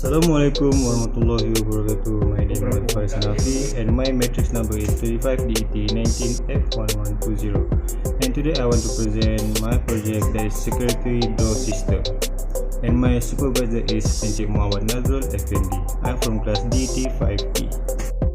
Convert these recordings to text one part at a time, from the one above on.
Assalamualaikum warahmatullahi wabarakatuh. My name is Faris Hanafi and my matrix number is 35DET19F1120. And today I want to present my project that is security door system. And my supervisor is Encik Muhammad Nazrul Effendi. I'm from class DT 5E.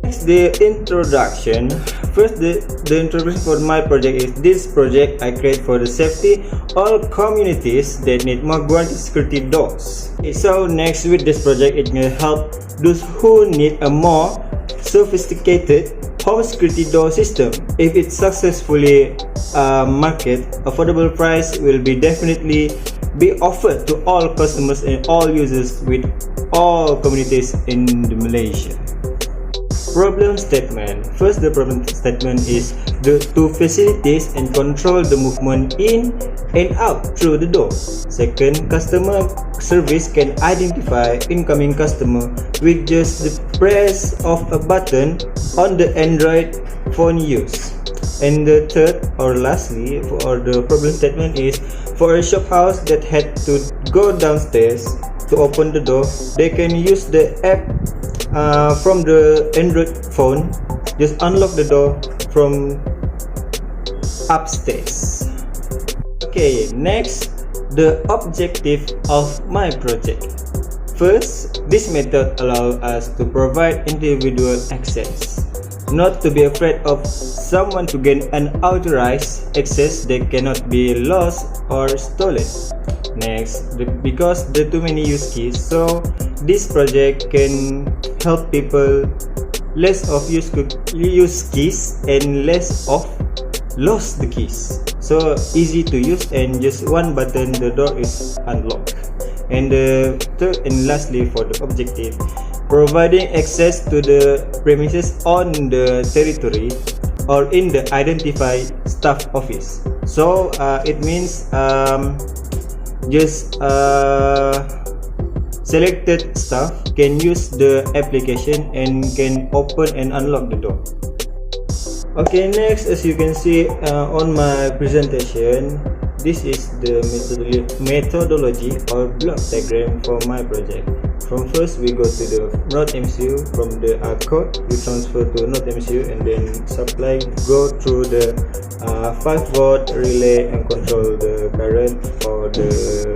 Next, the introduction. First, the introduction for my project is this project I create for the safety all communities that need more guaranteed security doors. Okay, so next with this project, it will help those who need a more sophisticated home security door system. If it successfully market, affordable price will be definitely be offered to all customers and all users with all communities in Malaysia. Problem statement. First, the problem statement is to facilitate and control the movement in and out through the door. Second, customer service can identify incoming customer with just the press of a button on the Android phone use. And the third or lastly for the problem statement is for a shop house that had to go downstairs to open the door, they can use the app from the Android phone. Just unlock the door from upstairs. Okay, next, the objective of my project. First, this method allows us to provide individual access, not to be afraid of someone to gain unauthorized access that cannot be lost or stolen. Next, because the too many use keys, so this project can help people less of use keys and less of lost the keys. So easy to use and just one button the door is unlocked. And the third and lastly for the objective, providing access to the premises on the territory or in the identified staff office. So it means selected staff can use the application and can open and unlock the door. Okay, next, as you can see on my presentation, this is the methodology or block diagram for my project. From first, we go to the Node MCU. From the code, we transfer to Node MCU and then supply go through the 5-volt relay and control the current for the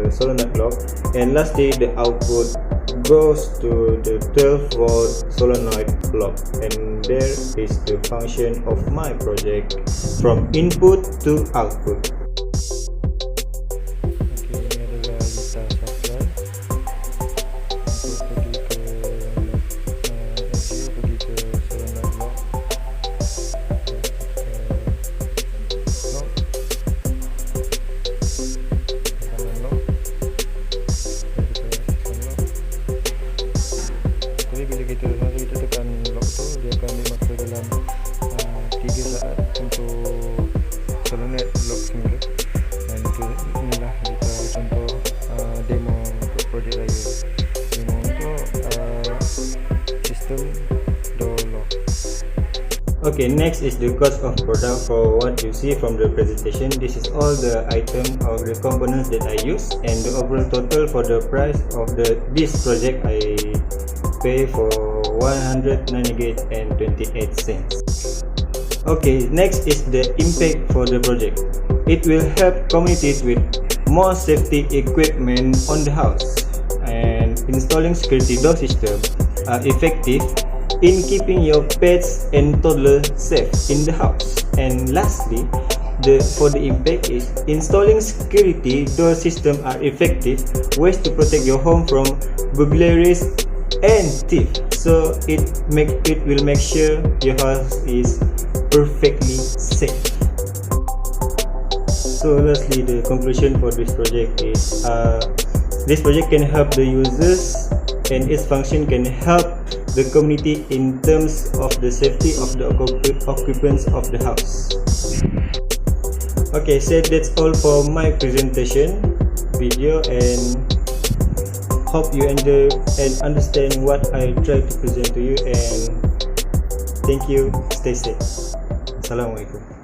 solenoid lock. And lastly, the output goes to the 12-volt solenoid block. And there is the function of my project from input to output. Bila kita tekan lock tu, dia akan dimasuk ke dalam 3 saat untuk solenoid lock sendiri. Dan inilah kita contoh demo untuk projek raya, demo untuk sistem door lock. Okay, next is the cost of product. For what you see from the presentation, this is all the item or the components that I use, and the overall total for the price of this project I pay for 198 and 28 cents. Okay, next is the impact for the project. It will help communities with more safety equipment on the house, and installing security door system are effective in keeping your pets and toddlers safe in the house. And lastly, for the impact is installing security door system are effective ways to protect your home from burglaries and thief. So it will make sure your house is perfectly safe. So lastly, the conclusion for this project is this project can help the users and its function can help the community in terms of the safety of the occupants of the house. Okay, so that's all for my presentation video, and hope you enjoy and understand what I try to present to you, and thank you. Stay safe. Assalamualaikum.